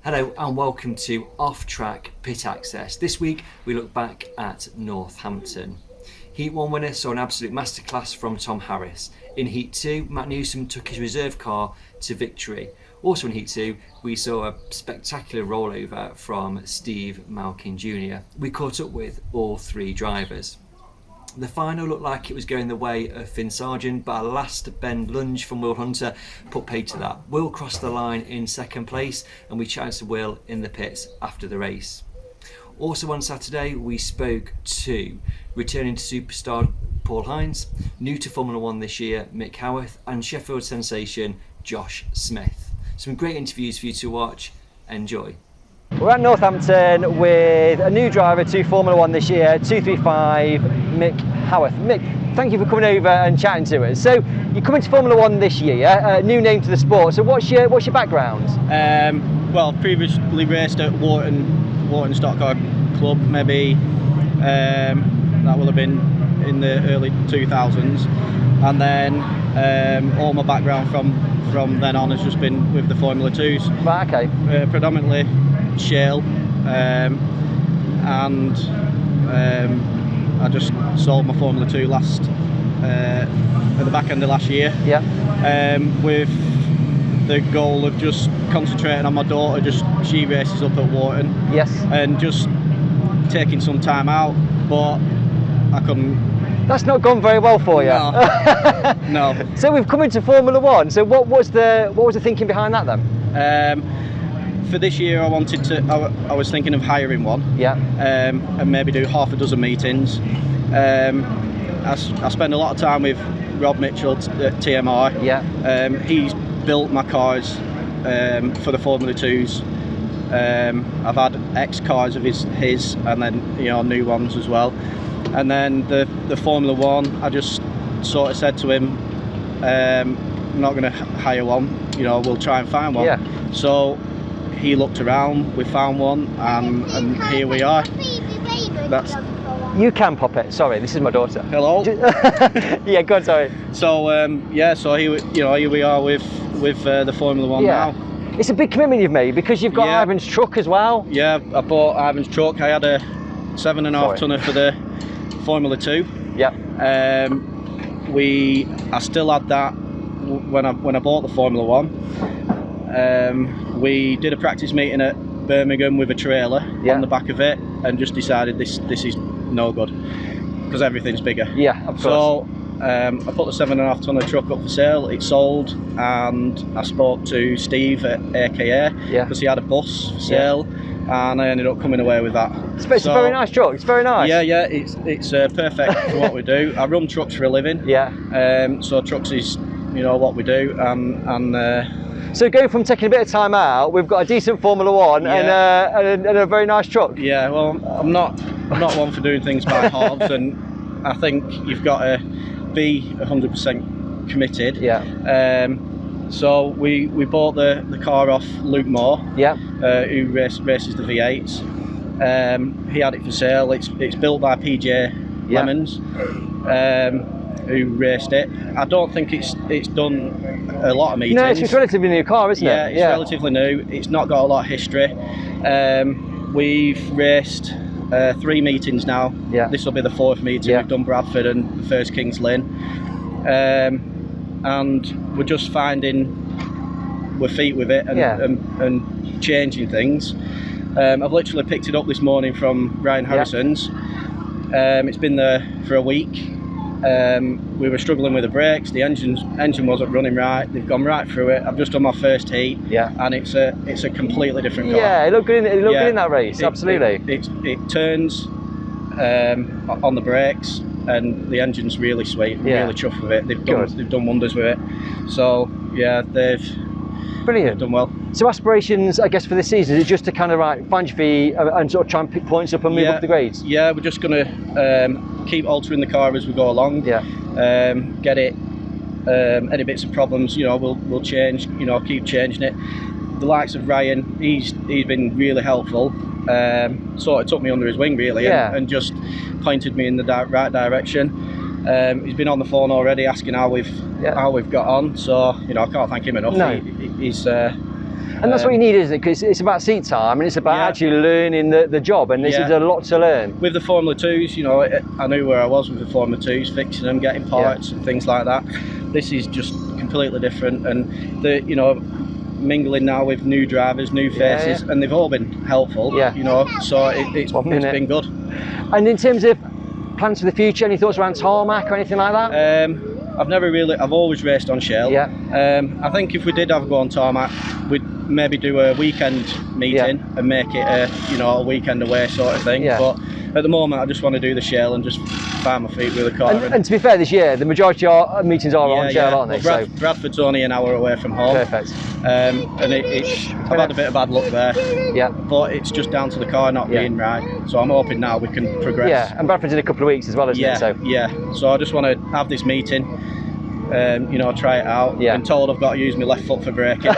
Hello and welcome to Off Track Pit Access. This week we look back at Northampton. Heat 1 winner saw an absolute masterclass from Tom Harris. In Heat 2, Matt Newson took his reserve car to victory. Also in Heat 2, we saw a spectacular rollover from Steve Malkin Jnr. We caught up with all three drivers. The final looked like it was going the way of Finn Sargent, but a last bend lunge from Will Hunter put paid to that. Will crossed the line in second place, and we chatted to Will in the pits after the race. Also on Saturday, we spoke to returning to superstar Paul Hines, new to Formula 1 this year, Mick Haworth, and Sheffield sensation Josh Smith. Some great interviews for you to watch. Enjoy. We're at Northampton with a new driver to Formula 1 this year, 235, Mick Haworth. Mick, thank you for coming over and chatting to us. So, you're coming to Formula 1 this year, new name to the sport. So what's your background? Well, previously raced at Wharton Stock Car Club, maybe that will have been in the early 2000s. And then all my background from then on has just been with the Formula 2s. Right, okay. Predominantly shale, and I just sold my Formula 2 at the back end of last year. Yeah. With the goal of just concentrating on my daughter. She races up at Wharton. Yes. And just taking some time out, but I couldn't. That's not gone very well for you. No. No. So we've come into Formula 1. So what was the thinking behind that then? For this year, I was thinking of hiring one. Yeah. And maybe do half a dozen meetings. I spend a lot of time with Rob Mitchell at TMI. Yeah. He's built my cars for the Formula 2s. I've had X cars of his, and then new ones as well. And then the Formula 1, I just sort of said to him, I'm not going to hire one. We'll try and find one. Yeah. So he looked around, we found one, and here we are. You can pop it. Sorry, this is my daughter. Hello. Yeah, go on. Sorry. So so here we are with the Formula 1 now. It's a big commitment you've made because you've got Ivan's truck as well. Yeah, I bought Ivan's truck. I had a 7.5 tonner for the Formula 2. Yeah. I still had that when I bought the Formula 1. We did a practice meeting at Birmingham with a trailer on the back of it, and just decided this is no good because everything's bigger. Yeah, of course. So I put the 7.5 tonner truck up for sale. It sold, and I spoke to Steve at AKA because he had a bus for sale, and I ended up coming away with that. It's a very nice truck. It's very nice. Yeah, it's perfect for what we do. I run trucks for a living. Yeah. So trucks is what we do, and. So going from taking a bit of time out, we've got a decent Formula 1 and a very nice truck. Yeah, well, I'm not one for doing things by halves, and I think you've got to be 100% committed. Yeah. So we bought the car off Luke Moore. Yeah. Who races the V8s. He had it for sale. It's built by PJ Lemons. Who raced it. I don't think it's done a lot of meetings. No, it's a relatively new car, isn't it? Yeah, it's relatively new. It's not got a lot of history. We've raced 3 meetings now. Yeah. This will be the 4th meeting. Yeah. We've done Bradford and the first Kings Lynn. And we're just finding our feet with it and changing things. I've literally picked it up this morning from Ryan Harrison's. It's been there for a week. We were struggling with the brakes. The engine wasn't running right. They've gone right through it. I've just done my first heat, and it's a completely different car. Yeah, it looked good in that race. Absolutely. It turns on the brakes, and the engine's really sweet. Really chuffed with it. They've done wonders with it. So yeah, they've done well. So aspirations, I guess, for this season, is it just to kind of find your feet and sort of try and pick points up and move up the grades? Yeah, we're just going to keep altering the car as we go along. Yeah. Get it. Any bits of problems, we'll change. Keep changing it. The likes of Ryan, he's been really helpful. Sort of took me under his wing really, and just pointed me in the right direction. He's been on the phone already asking how we've got on, so I can't thank him enough. No. And that's what you need, isn't it? Because it's about seat time and it's about actually learning the job, and this is a lot to learn. With the Formula 2s, you know, I knew where I was with the Formula 2s, fixing them, getting parts and things like that. This is just completely different, and you know, mingling now with new drivers, new faces, and they've all been helpful. You know, so it's been good. And in terms of plans for the future, any thoughts around tarmac or anything like that? I've always raced on shell. I think if we did have a go on tarmac, we'd maybe do a weekend meeting and make it a weekend away sort of thing. But at the moment, I just want to do the shell and just find my feet with the car. And to be fair, this year the majority of our meetings are on shell, aren't they? Well, Bradford's only an hour away from home. Perfect. And I've had a bit of bad luck there. But it's just down to the car not being right. So I'm hoping now we can progress. Yeah, and Bradford's in a couple of weeks as well, isn't it? So So I just want to have this meeting. You know, try it out. Been told I've got to use my left foot for braking.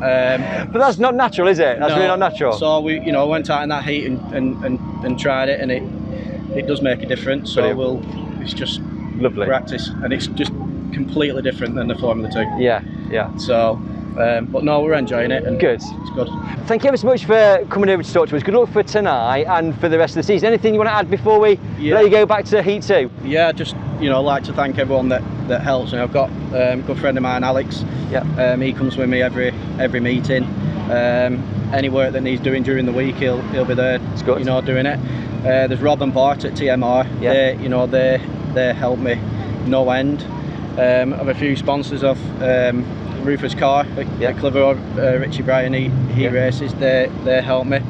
But that's not natural, is it? That's really not natural. So we, you know, went out in that heat and tried it, and it does make a difference. So it's just lovely practice, and it's just completely different than the Formula 2. Yeah. So, but no, we're enjoying it, and good. It's good. Thank you ever so much for coming over to talk to us. Good luck for tonight and for the rest of the season. Anything you want to add before we let you go back to Heat 2? Yeah, just, you know, like to thank everyone that helps. And I've got a good friend of mine, Alex. He comes with me every meeting. Any work that needs doing during the week, he'll be there. It's good. You know, doing it. There's Rob and Bart at TMR. They, you know, they help me no end. I have a few sponsors of Rufus Carr at Clitheroe, Richie Bryan, he races. They help me,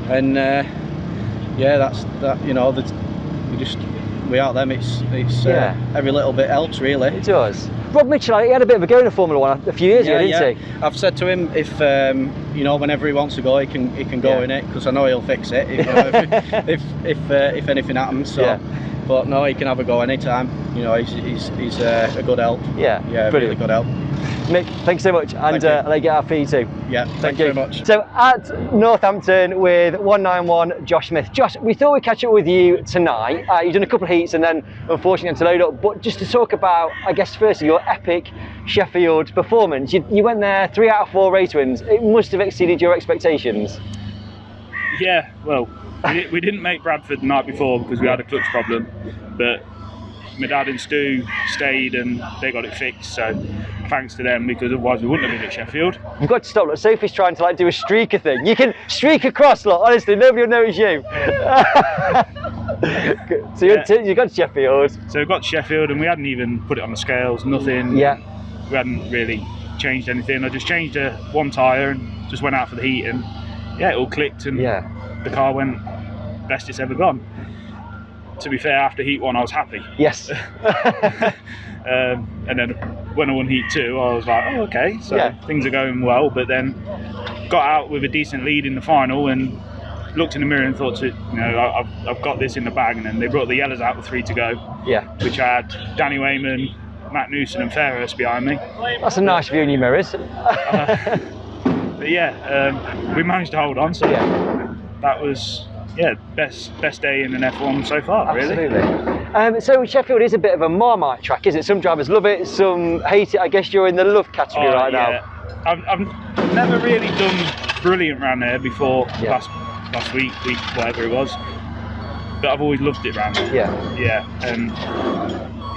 and that's that. You know, without them, it's every little bit helps really. It does. Rob Mitchell, he had a bit of a go in Formula 1 a few years ago, didn't he? I've said to him, if you know, whenever he wants to go, he can go in it, because I know he'll fix it. You know, if anything happens. So. But no, he can have a go anytime. You know, he's a good help. Yeah, brilliant. Really good help. Mick, thanks so much, and I'll let you get out for you too. Yeah, thank you very much. So at Northampton with 191 Josh Smith. Josh, we thought we'd catch up with you tonight. You've done a couple of heats and then unfortunately had to load up, but just to talk about, I guess firstly, your epic Sheffield performance. You went there 3 out of 4 race wins. It must have exceeded your expectations. Yeah, well, we didn't make Bradford the night before because we had a clutch problem, but my dad and Stu stayed and they got it fixed, so thanks to them, because otherwise we wouldn't have been at Sheffield. You've got to stop. Look, Sophie's trying to do a streaker thing. You can streak across, look, honestly, nobody will notice you. So you got to Sheffield. So we got to Sheffield and we hadn't even put it on the scales, nothing. We hadn't really changed anything. I just changed one tyre and just went out for the heat, and it all clicked, and the car went best it's ever gone. To be fair, after heat 1 I was happy. Yes. And then when I won heat 2 I was like, oh okay, so things are going well. But then got out with a decent lead in the final and looked in the mirror and thought, I've got this in the bag. And then they brought the yellows out with 3 to go. Which I had Danny Wayman, Matt Newson and Fairhurst behind me. That's a nice view in your mirrors. But we managed to hold on, so that was best day in an F1 so far. Absolutely. Really. So Sheffield is a bit of a Marmite track, isn't it? Some drivers love it, some hate it. I guess you're in the love category right now. I've never really done brilliant around there before last week, whatever it was, but I've always loved it around there. And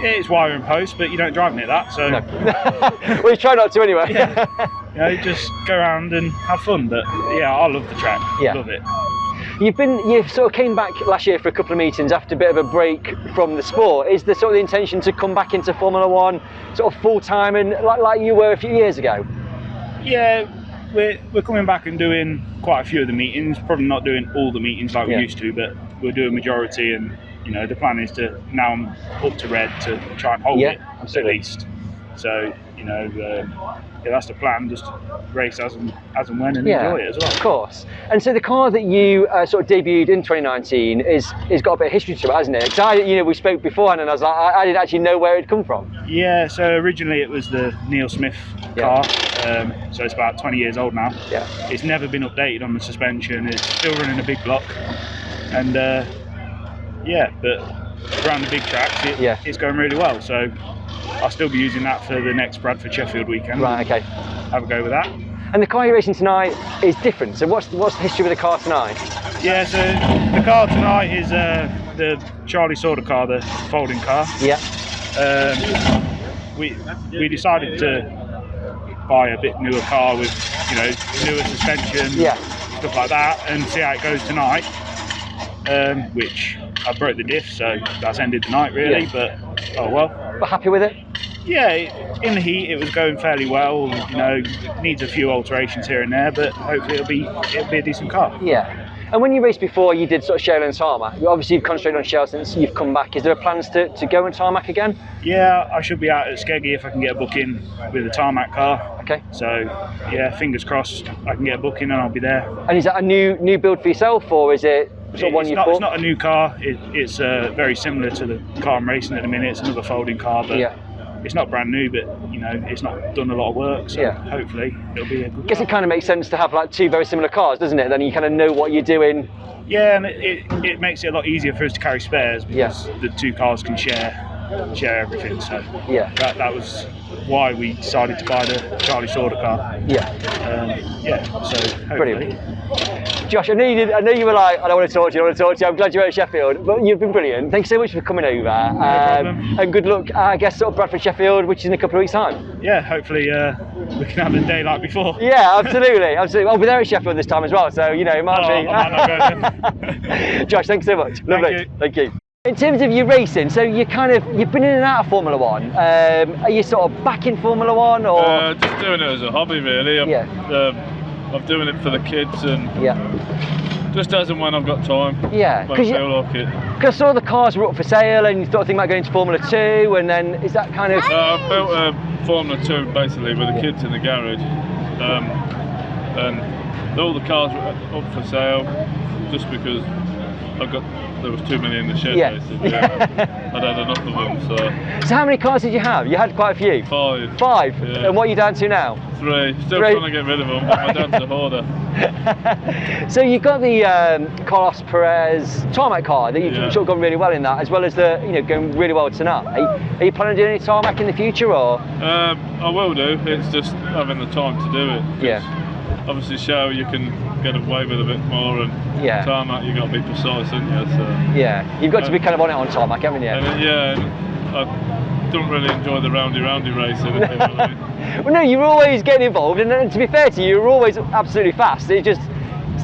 it's wire and post, but you don't drive near that, so no. Well, you try not to anyway. You just go around and have fun. But I love the track. Love it. You sort of came back last year for a couple of meetings after a bit of a break from the sport. Is there sort of the intention to come back into Formula 1 sort of full time and like you were a few years ago? Yeah, we're coming back and doing quite a few of the meetings. Probably not doing all the meetings like we used to, but we'll do a majority. And the plan is to, now I'm up to red, to try and hold it at least. So that's the plan, just race as and when and enjoy it as well. Of course. And so the car that you sort of debuted in 2019 is got a bit of history to it, hasn't it? Because we spoke beforehand and I was like, I didn't actually know where it'd come from. Yeah, so originally it was the Neil Smith car, so it's about 20 years old now. It's never been updated on the suspension, it's still running a big block, and but around the big tracks it's going really well, so I'll still be using that for the next Bradford Sheffield weekend. Right, okay. Have a go with that. And the car you're racing tonight is different. So what's the history with the car tonight? Yeah, so the car tonight is the Charlie Sorter car, the folding car. Yeah. We decided to buy a bit newer car with, you know, newer suspension, stuff like that, and see how it goes tonight. Which I broke the diff, so that's ended the night really. But oh well. But happy with it? Yeah, in the heat it was going fairly well. You know, needs a few alterations here and there, but hopefully it'll be a decent car. Yeah. And when you raced before, you did sort of shell and tarmac. Obviously, you've concentrated on shell since you've come back. Is there plans to go and tarmac again? Yeah, I should be out at Skeggy if I can get a booking with a tarmac car. Okay. So, yeah, fingers crossed I can get a booking and I'll be there. And is that a new build for yourself, or is it sort of one you bought? It's not a new car. It's very similar to the car I'm racing at the minute. It's another folding car, but it's not brand new, but you know, it's not done a lot of work, so hopefully it'll be a good car. I guess it kind of makes sense to have like two very similar cars, doesn't it? Then you kind of know what you're doing. Yeah, and it makes it a lot easier for us to carry spares because the two cars can share everything. So that was why we decided to buy the Charlie Sorter car. So hopefully. Brilliant. Josh, I know you were like, I don't want to talk to you, I'm glad you're at Sheffield, but you've been brilliant. Thanks so much for coming over. And good luck, I guess, sort of Bradford Sheffield, which is in a couple of weeks' time. Yeah, hopefully we can have a day like before. Yeah, absolutely. I'll be there at Sheffield this time as well, so you know, it might be. I might not go then. Josh, thanks so much. Lovely. Thank you. In terms of your racing, so you've been in and out of Formula One. Are you sort of back in Formula One, or just doing it as a hobby, really? I'm doing it for the kids and just as and when I've got time. Yeah, because I feel like it. Because I saw the cars were up for sale, and you thought thinking about going to Formula 2, and then is that kind of? I built a Formula 2 basically with the kids in the garage, and all the cars were up for sale just because there was too many in the shed basically. I'd had enough of them. So how many cars did you have? You had quite a few. 5. 5? Yeah. And what are you down to now? 3. Still 3. trying to get rid of them, but my dad's a hoarder. So you've got the Carlos Perez tarmac car that you've sort of gone really well in that, as well as the going really well tonight. Are you planning on doing any tarmac in the future, or? I will do. It's just having the time to do it. Yeah. Obviously, show you can get away with a bit more, and tarmac you got to be precise, haven't you? So, yeah, you've got to be kind of on it on tarmac, haven't you? And I don't really enjoy the roundy racing. If you know what I mean. Well, no, you're always getting involved, and to be fair to you, you're always absolutely fast. It just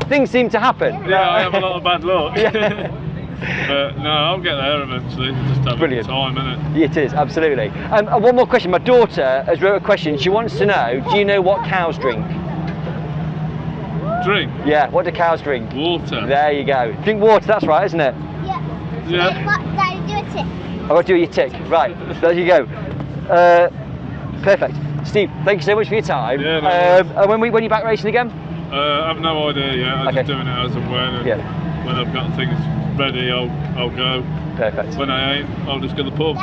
things seem to happen. Yeah, I have a lot of bad luck. But no, I'll get there eventually. Just have time, innit? It is, absolutely. And one more question. My daughter has wrote a question. She wants to know, do you know what cows drink? Drink? Yeah, what do cows drink? Water. There you go. Drink water, that's right, isn't it? Yeah. Daddy, do a tick. I've got to do your tick. Right, there you go. Perfect. Steve, thank you so much for your time. Yeah, no and when you're back racing again? I have no idea yet. I'm just doing it as and when. And when I've got things ready, I'll go. Perfect. When I ain't, I'll just go to the pub.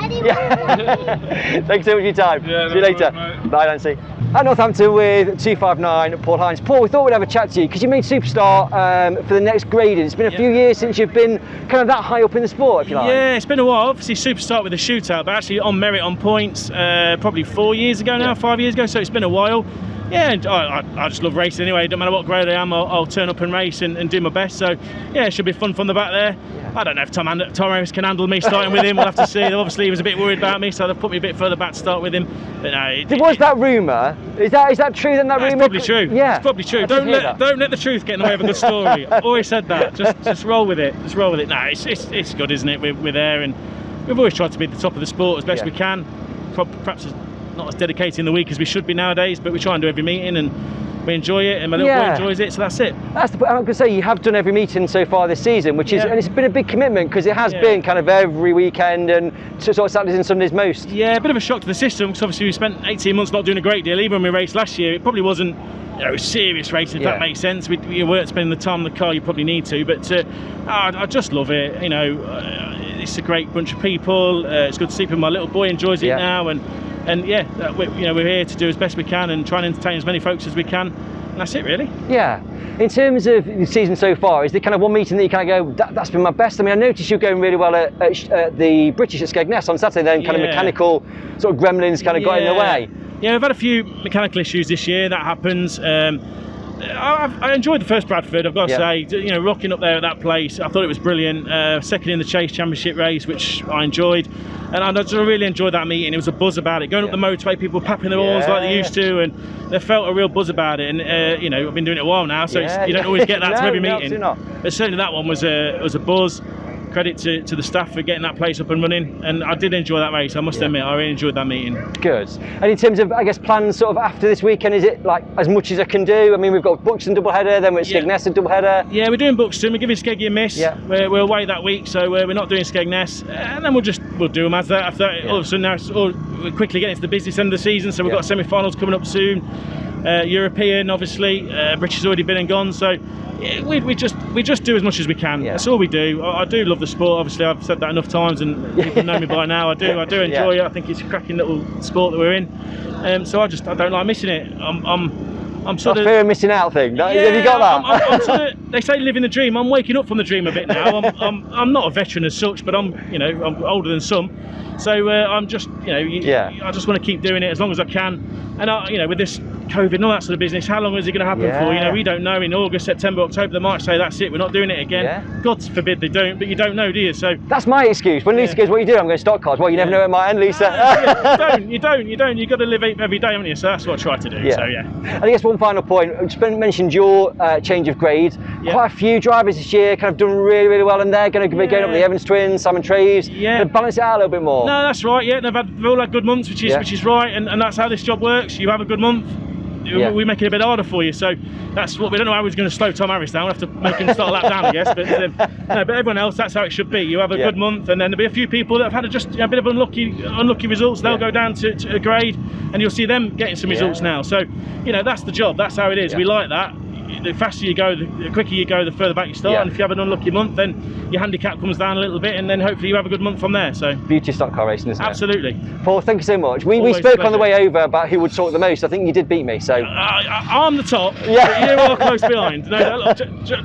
Thanks so much for your time. Yeah, see you later. Bye, Nancy. At Northampton with 259 Paul Hines. Paul, we thought we'd have a chat to you because you made Superstar for the next grading. It's been a few years since you've been kind of that high up in the sport, if you like. Yeah, it's been a while. Obviously, Superstar with a shootout, but actually on merit on points probably 4 years ago now, 5 years ago. So it's been a while. Yeah, and I just love racing anyway. It doesn't matter what grade I am, I'll turn up and race and do my best. So yeah, it should be fun from the back there. I don't know if Tom Harris can handle me starting with him. We'll have to see. Obviously, he was a bit worried about me, so they've put me a bit further back to start with him. But no, was that rumour? Is that true? Then that rumour? It's probably true. Yeah, it's probably true. Don't let the truth get in the way of a good story. I've always said that. Just roll with it. Just roll with it. No, it's good, isn't it? We're there, and we've always tried to be at the top of the sport as best we can. Perhaps not as dedicated in the week as we should be nowadays, but we try and do every meeting and we enjoy it, and my little boy enjoys it, so that's it. I'm going to say, you have done every meeting so far this season, which is, and it's been a big commitment because it has been kind of every weekend and sort of Saturdays and Sundays most. Yeah, a bit of a shock to the system because obviously we spent 18 months not doing a great deal. Even when we raced last year, it probably wasn't serious racing, if that makes sense. We weren't spending the time in the car you probably need to, but I just love it. It's a great bunch of people. It's good to see people. My little boy enjoys it now, and yeah, we're here to do as best we can and try and entertain as many folks as we can, and that's it really. Yeah. In terms of the season so far, is there kind of one meeting that you kind of go, that's been my best? I mean, I noticed you're going really well at the British at Skegness on Saturday, then kind of mechanical sort of gremlins kind of got in the way. Yeah, we've had a few mechanical issues this year. That happens. I enjoyed the first Bradford, I've got to say. You know, rocking up there at that place, I thought it was brilliant. Second in the Chase Championship race, which I enjoyed, and I just really enjoyed that meeting. It was a buzz about it. Going up the motorway, people were papping their horns like they used to, and they felt a real buzz about it. And you know, I've been doing it a while now, so you don't always get that to every meeting. But certainly that one was a buzz. Credit to the staff for getting that place up and running, and I did enjoy that race. I must admit, I really enjoyed that meeting. Good. And in terms of, I guess, plans sort of after this weekend, is it like as much as I can do? I mean, we've got Buxton doubleheader, then we're at Skegness doubleheader. Yeah, we're doing Buxton. We're giving Skeggy a miss. Yeah. We're away that week, so we're not doing Skegness, and then we'll do them as that. After that, all of a sudden now we're quickly getting to the busiest end of the season, so we've got semi-finals coming up soon. European, obviously. British has already been and gone, so. We just do as much as we can. That's all we do. I do love the sport. Obviously, I've said that enough times, and people know me by now. I do enjoy it. I think it's a cracking little sport that we're in. So I don't like missing it. I'm sort of fear of missing out thing. Have you got that? I'm sort of, they say living the dream. I'm waking up from the dream a bit now. I'm not a veteran as such, but I'm older than some. So I'm just I just want to keep doing it as long as I can. And with this COVID and all that sort of business, how long is it going to happen for? We don't know. In August, September, October, they might say that's it, we're not doing it again. God forbid they don't, but you don't know, do you? So that's my excuse. When Lisa goes, what are you doing? I'm going to stock cars. Well, you never know where it might end, Lisa. You don't. You've got to live every day, haven't you? So that's what I try to do. So And I guess one final point, you mentioned your change of grade. Quite a few drivers this year kind of done really, really well, and they're going to be going up with the Evans twins, Simon Traves, to balance it out a little bit more. No, that's right. They've all had good months, which is right, and that's how this job works. You have a good month, we make it a bit harder for you. So that's what we don't know how we're going to slow Tom Harris down. We'll have to make him start a lap down, I guess. But everyone else, that's how it should be. You have a good month, and then there'll be a few people that have had just a bit of unlucky results. They'll go down to a grade, and you'll see them getting some results now. So that's the job. That's how it is. We like that. The faster you go, the quicker you go, the further back you start. And if you have an unlucky month, then your handicap comes down a little bit, and then hopefully you have a good month from there. So beauty of stock car racing, isn't it? Absolutely. Paul, thank you so much. We spoke on the way over about who would talk the most. I think you did beat me. So I'm the top. You are close behind. No,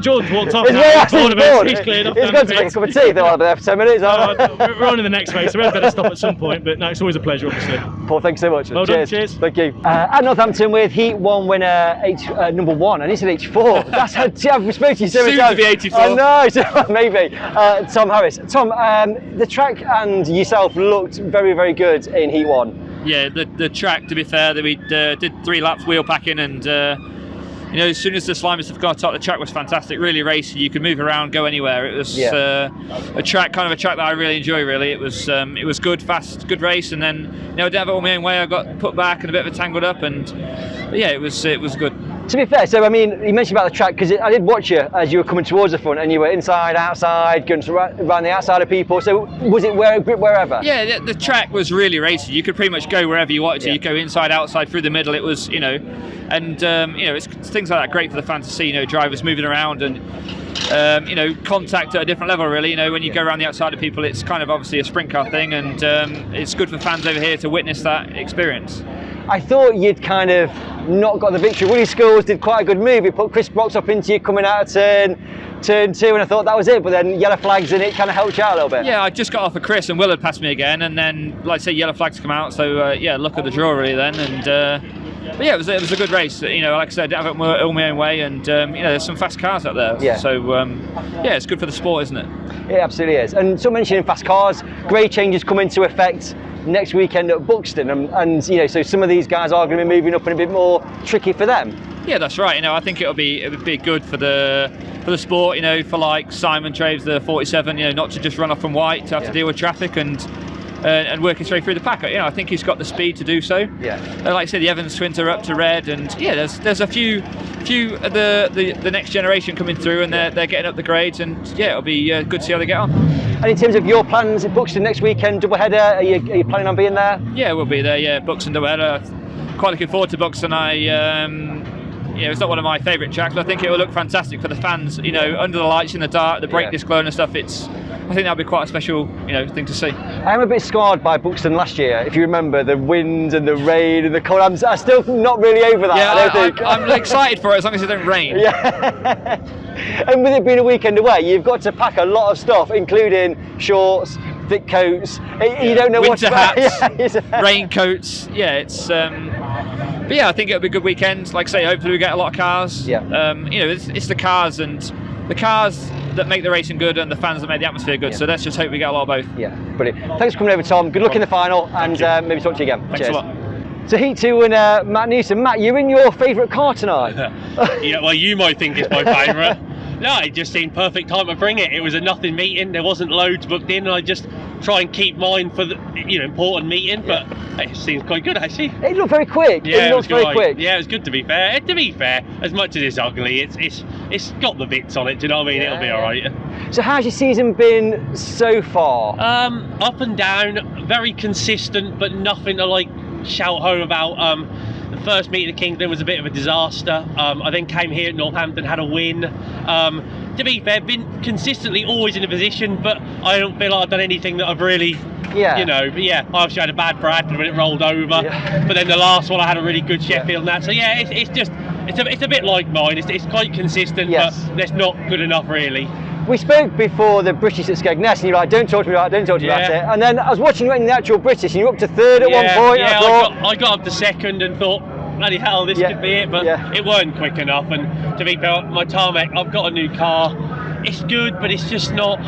Jordan's walked off. He's cleared off. He's going to make a cup of tea. They'll be there for 10 minutes. We're on in the next race, so we'd better stop at some point. But no, it's always a pleasure, obviously. Paul, thank you so much. Well done. Cheers. Thank you. At Northampton with Heat 1 winner number 1, and it's an H4. That's how we spoke to you so many times. Soon to be 84. I know, maybe. Tom Harris. Tom, the track and yourself looked very, very good in Heat 1. Yeah, the track, to be fair, that we did 3 laps wheel packing, and as soon as the slimy stuff got on top, the track was fantastic, really racy. You could move around, go anywhere. It was a track that I really enjoy. Really, it was good, fast, good race, and then I didn't have it all my own way. I got put back and a bit of a tangled up, and it was good. To be fair, so I mean, you mentioned about the track, because I did watch you as you were coming towards the front, and you were inside, outside, going around the outside of people. So was it wherever? Yeah, the track was really racy. You could pretty much go wherever you wanted to. You go inside, outside, through the middle. It was, and it's things like that great for the fans to see. Drivers moving around and contact at a different level. Really, when you go around the outside of people, it's kind of obviously a sprint car thing, and it's good for fans over here to witness that experience. I thought you'd kind of not got the victory. Willie Scholes did quite a good move. He put Chris Brox up into you coming out of turn 2, and I thought that was it, but then yellow flags in it kind of helped you out a little bit. Yeah, I just got off of Chris and Will had passed me again, and then, like I say, yellow flags come out, so luck of the draw really then, and but it was a good race. Like I said, I have it all my own way, and there's some fast cars out there, so it's good for the sport, isn't it? It absolutely is. And so mentioning fast cars, grade changes come into effect next weekend at Buxton, and so some of these guys are going to be moving up and a bit more tricky for them. Yeah, that's right. I think it would be good for the sport. For like Simon Traves, the 47. Not to just run off from white, to have to deal with traffic and working straight through the pack. I think he's got the speed to do so. Yeah. Like I said, the Evans twins are up to red, and there's a few of the next generation coming through, and they're getting up the grades, and it'll be good to see how they get on. And in terms of your plans at Buxton next weekend, doubleheader, are you planning on being there? Yeah, we'll be there. Yeah, Buxton doubleheader. Quite looking forward to Buxton. It's not one of my favourite tracks, but I think it will look fantastic for the fans. Under the lights, in the dark, the brake disc glowing and stuff. I think that'll be quite a special, thing to see. I am a bit scarred by Buxton last year. If you remember the wind and the rain and the cold, I'm still not really over that. Yeah, I'm excited for it as long as it don't rain. Yeah. And with it being a weekend away, you've got to pack a lot of stuff, including shorts, thick coats. You don't know winter hats, yeah. raincoats. Yeah, it's. But yeah, I think it'll be a good weekend. Like I say, hopefully we get a lot of cars. Yeah. You know, it's the cars that make the racing good and the fans that make the atmosphere good. Yeah. So let's just hope we get a lot of both. Yeah, brilliant. Thanks for coming over, Tom. Good luck in the final, and maybe talk to you again. Thanks Cheers. a lot. So Heat 2 and Matt Newson. Matt, you're in your favourite car tonight. Yeah, well, you might think it's my favourite. No, it just seemed perfect time to bring it. It was a nothing meeting. There wasn't loads booked in, and I just try and keep mine for the important meeting. But it seems quite good actually. It looked very quick. Yeah, it looked very quick. Yeah, it was good to be fair. To be fair, as much as it's ugly, it's got the bits on it. Do you know what I mean? Yeah. It'll be all right. So how's your season been so far? Up and down, very consistent, but nothing to like shout home about. The first meet of the Kingdom was a bit of a disaster. I then came here at Northampton, had a win. To be fair, been consistently always in a position, but I don't feel like I've done anything that I've really, but yeah, I obviously had a bad Bradford when it rolled over, but then the last one I had a really good Sheffield and that. So yeah, it's a bit like mine. It's quite consistent, but that's not good enough really. We spoke before the British at Skegness, and you were like, don't talk to me about it, don't talk to me about it. And then I was watching you in the actual British, and you were up to third at one point. Yeah, I got up to second and thought, bloody hell, this could be it, but it weren't quick enough. And to be fair, my tarmac, I've got a new car. It's good, but it's just not.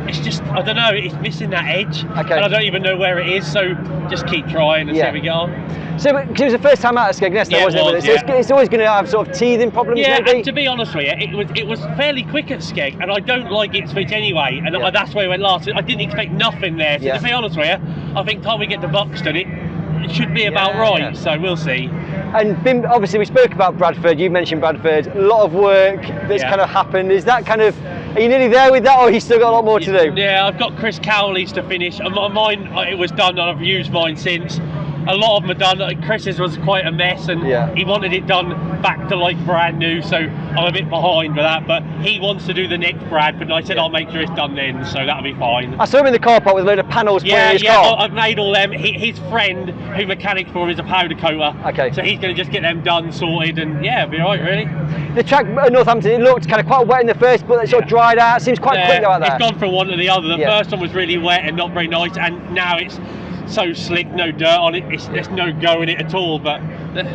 It's just, I don't know, it's missing that edge. And I don't even know where it is, so just keep trying and see how we get on. So, because it was the first time out at Skegness, wasn't it? So it's always going to have sort of teething problems, maybe? And to be honest with you, it was fairly quick at Skeg, and I don't like its switch anyway, and that's where I went last. I didn't expect nothing there, so to be honest with you, I think time we get to Buxton, it should be about right, so we'll see. And obviously we spoke about Bradford, you mentioned Bradford, a lot of work that's kind of happened. Is that kind of, are you nearly there with that, or you still got a lot more to do? Yeah, I've got Chris Cowley's to finish. Mine, it was done, and I've used mine since. A lot of them are done. Chris's was quite a mess, and he wanted it done back to like brand new, so I'm a bit behind with that, but he wants to do the next Bradford, and I said I'll make sure it's done then, so that'll be fine. I saw him in the car park with a load of panels put in his car. I've made all them. His friend, who mechanics for him, is a powder coater, so he's going to just get them done, sorted, and it'll be alright really. The track at Northampton, it looked kind of quite wet in the first, but it sort of dried out. It seems quite quick out there. It's gone from one to the other. The first one was really wet and not very nice, and now it's so slick, no dirt on it, there's no go in it at all, but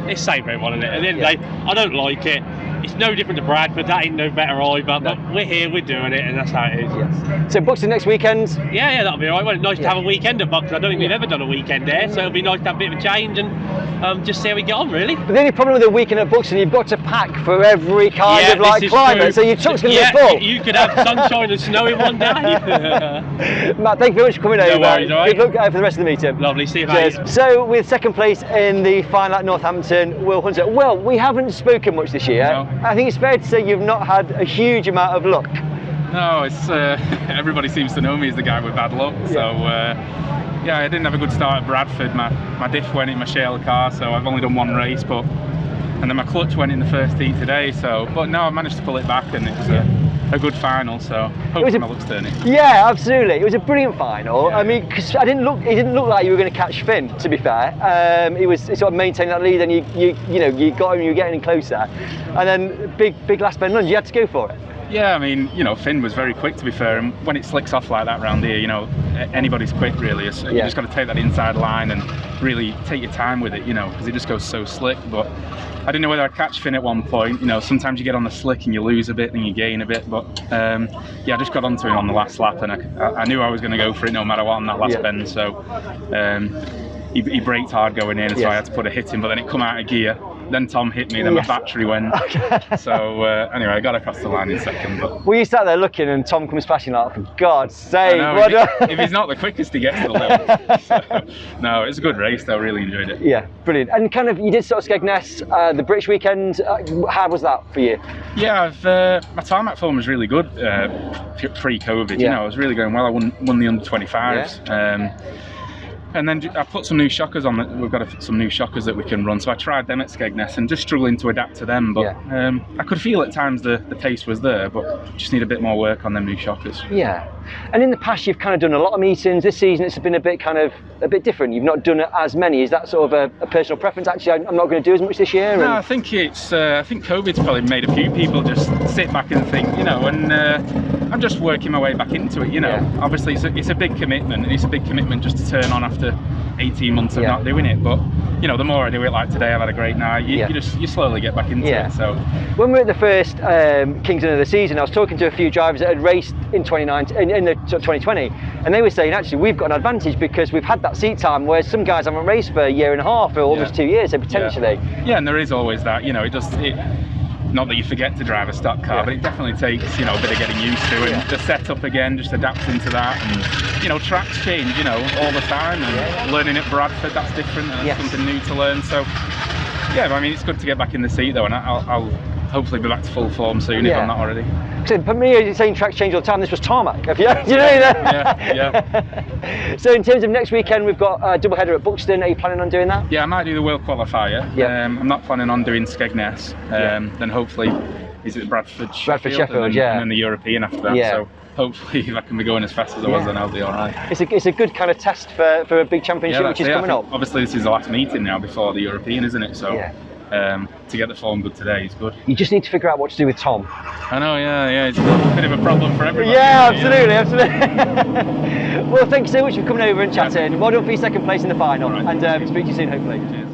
it's safe everyone in it. At the end of the day, I don't like it. It's no different to Bradford, that ain't no better either, but we're here, we're doing it, and that's how it is. So Buxton next weekend? Yeah, that'll be alright. Well, nice to have a weekend at Buxton. I don't think we've ever done a weekend there, so it'll be nice to have a bit of a change and just see how we get on, really. But the only problem with a weekend at Buxton, you've got to pack for every kind of like climate, true. so your truck's going to be full. You could have sunshine and snow in one day. Matt, thank you very much for coming over. Worries, Good luck for the rest of the meeting. Lovely, see you later. So with second place in the final at Northampton, Will Hunter. Well, we haven't spoken much this year. No. I think it's fair to say you've not had a huge amount of luck. No, it's everybody seems to know me as the guy with bad luck. So yeah, I didn't have a good start at Bradford. My diff went in my shell car, so I've only done one race, and then my clutch went in the first heat today. But no, I managed to pull it back, and it was a good final. So hopefully my luck's turning. Yeah, absolutely. It was a brilliant final. I mean, because it didn't look like you were going to catch Finn. To be fair, it sort of maintained that lead, and you got him, you were getting closer, and then big last bend run. You had to go for it. Yeah, I mean, Finn was very quick, to be fair, and when it slicks off like that round here, anybody's quick really. You just got to take that inside line and really take your time with it, because it just goes so slick. But I didn't know whether I'd catch Finn at one point. Sometimes you get on the slick and you lose a bit, then you gain a bit. But yeah, I just got onto him on the last lap, and I knew I was going to go for it no matter what on that last bend. So he braked hard going in, so I had to put a hit in, but then it come out of gear. Then Tom hit me, then my battery went. So anyway, I got across the line in second. But well, you sat there looking, and Tom comes flashing like, for God's sake! If he's not the quickest, he gets the lead. So, no, it's a good race though. Really enjoyed it. Yeah, brilliant. And kind of, you did sort of Skegness, the British weekend. How was that for you? Yeah, my tarmac form was really good pre-COVID. I was really going well. I won the under 25s. And then I put some new shockers on. We've got some new shockers that we can run, so I tried them at Skegness and just struggling to adapt to them. But I could feel at times the pace was there, but just need a bit more work on them new shockers. Yeah, and in the past you've kind of done a lot of meetings. This season it's been a bit different. You've not done as many. Is that sort of a personal preference? Actually, I'm not going to do as much this year. No, I think it's. I think COVID's probably made a few people just sit back and think, and I'm just working my way back into it, you know. Obviously it's a big commitment, and it's a big commitment just to turn on after 18 months of not doing it, but you know, the more I do it, like today I've had a great night, you slowly get back into it. So when we were at the first Kingston of the season, I was talking to a few drivers that had raced in 2020, and they were saying actually we've got an advantage because we've had that seat time, whereas some guys haven't raced for a year and a half or almost 2 years, so potentially. Yeah, and there is always that, you know, not that you forget to drive a stock car, but it definitely takes, you know, a bit of getting used to, and the setup again, just adapting to that, and you know, tracks change, you know, all the time, and learning at Bradford, that's different, and that's something new to learn. So yeah, I mean, it's good to get back in the seat though, and I'll hopefully be back to full form soon if I'm not already. So for me, you're saying tracks change all the time. This was tarmac. Do you know that? Yeah. So in terms of next weekend, we've got a double header at Buxton. Are you planning on doing that? Yeah, I might do the World Qualifier. I'm not planning on doing Skegness. Then hopefully, is it Bradford, Sheffield, and then the European after that. So hopefully, if I can be going as fast as I was, then I'll be all right. It's a good kind of test for a big championship, which is coming up. Obviously, this is the last meeting now before the European, isn't it? So. To get the form good today is good. You just need to figure out what to do with Tom. I know, it's a bit of a problem for everybody. Yeah, absolutely. Well, thank you so much for coming over and chatting. Well done for your second place in the final, and speak to you soon, hopefully. Cheers.